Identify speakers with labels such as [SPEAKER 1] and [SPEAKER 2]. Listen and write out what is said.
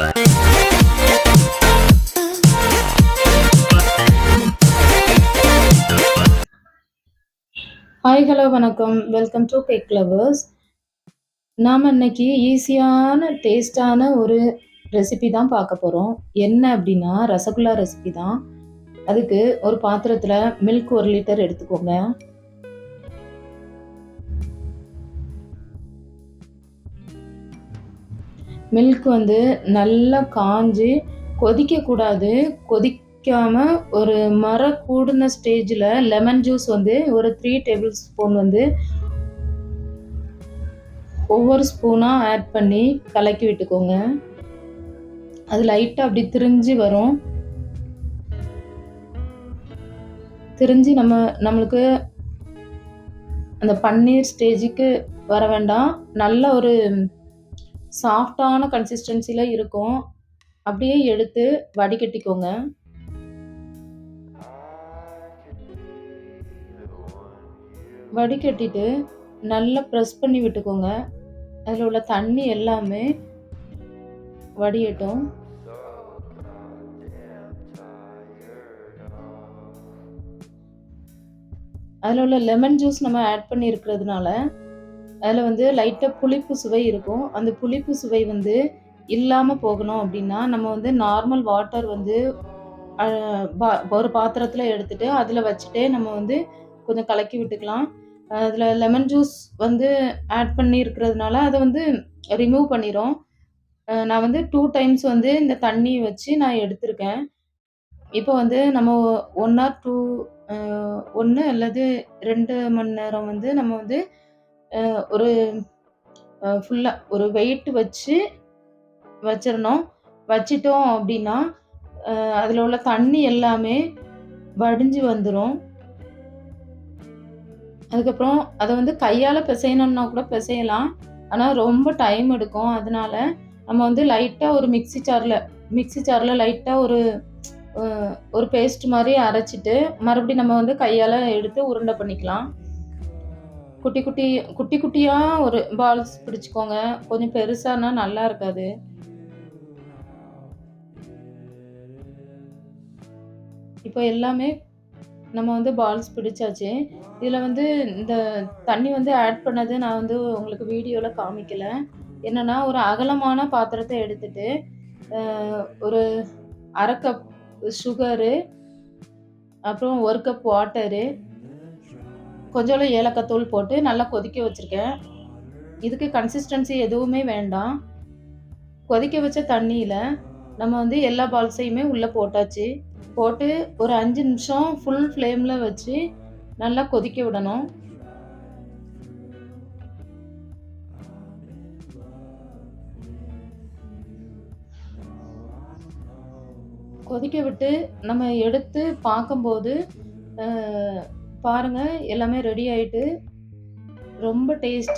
[SPEAKER 1] Hi hello வணக்கம். Welcome to cake lovers. நாம இன்னைக்கு ஈஸியான, டேஸ்டான ஒரு ரெசிபி தான் பார்க்க போறோம். என்ன அப்படின்னா, ரசகுல்லா ரெசிபி தான். அதுக்கு ஒரு பாத்திரத்துல மில்க் 1 லிட்டர் எடுத்துக்கோங்க. மில்க் வந்து நல்லா காஞ்சு கொதிக்கக்கூடாது. கொதிக்காம ஒரு கூடுன ஸ்டேஜ்ல லெமன் ஜூஸ் வந்து ஒரு 3 டேபிள் ஸ்பூன் வந்து ஒவ்வொரு ஸ்பூனா ஆட் பண்ணி கலக்கி விட்டுக்கோங்க. அது லைட்டா அப்படி திரிஞ்சு வரும். திரிஞ்சு நம்மளுக்கு அந்த பன்னீர் ஸ்டேஜுக்கு வர வேண்டாம். நல்ல ஒரு சாஃப்டான கன்சிஸ்டன்சில இருக்கும். அப்படியே எடுத்து வடிகட்டிக்கோங்க. வடிகட்டிட்டு நல்லா ப்ரெஸ் பண்ணி விட்டுக்கோங்க. அதில் உள்ள தண்ணி எல்லாமே வடியட்டும். அதில் உள்ள லெமன் ஜூஸ் நம்ம ஆட் பண்ணி இருக்கிறதுனால அதில் வந்து லைட்டாக புளிப்பு சுவை இருக்கும். அந்த புளிப்பு சுவை வந்து இல்லாமல் போகணும் அப்படின்னா நம்ம வந்து நார்மல் வாட்டர் வந்து ஒரு பாத்திரத்தில் எடுத்துட்டு அதில் வச்சுட்டே நம்ம வந்து கொஞ்சம் கலக்கி விட்டுக்கலாம். அதில் லெமன் ஜூஸ் வந்து ஆட் பண்ணி இருக்கிறதுனால அதை வந்து ரிமூவ் பண்ணிடும். நான் வந்து 2 டைம்ஸ் வந்து இந்த தண்ணி வச்சு நான் எடுத்திருக்கேன். இப்போ வந்து நம்ம 1 ஆர் 2 1 அல்லது 2 மணி நேரம் வந்து நம்ம வந்து ஒரு ஃபுல்லா ஒரு வெயிட் வச்சு வச்சிரணும். வச்சிட்டோம் அப்படின்னா, அதில உள்ள தண்ணி எல்லாமே வடிஞ்சு வந்துரும். அதுக்கப்புறம் அத வந்து கையால பிசையணும்னா கூட பிசையலாம். ஆனா ரொம்ப டைம் எடுக்கும். அதனால நம்ம வந்து லைட்டா ஒரு மிக்ஸி ஜார்ல லைட்டா அ ஒரு பேஸ்ட் மாரி அரைச்சுட்டு, மறுபடியும் நம்ம வந்து கையால எடுத்து உருண்டை பண்ணிக்கலாம். குட்டி குட்டி குட்டி குட்டியா ஒரு பால்ஸ் பிடிச்சுக்கோங்க. கொஞ்சம் பெருசானா நல்லா இருக்காது. இப்போ எல்லாமே நம்ம வந்து பால்ஸ் பிடிச்சாச்சு. இதில வந்து இந்த தண்ணி வந்து ஆட் பண்ணது நான் வந்து உங்களுக்கு வீடியோல காமிக்கல. என்னன்னா, ஒரு அகலமான பாத்திரத்த எடுத்துட்டு, ஒரு 1/2 கப் சுகரு, அப்புறம் 1 கப் வாட்டரு, கொஞ்சோண்டு ஏலக்காய் தூள் போட்டு நல்லா கொதிக்க வச்சிருக்கேன். இதுக்கு கன்சிஸ்டன்சி எதுவுமே வேண்டாம். கொதிக்க வச்ச தண்ணீல நம்ம வந்து எல்லா பால்ஸையுமே உள்ள போட்டாச்சு. போட்டு ஒரு 5 நிமிஷம் ஃபுல் ஃப்ளேம்ல வச்சு நல்லா கொதிக்க விடணும். கொதிக்க விட்டு நம்ம எடுத்து பார்க்கும்போது, அ பாருங்க எல்லாமே ரெடி ஆயிட்டு ரொம்ப டேஸ்டியா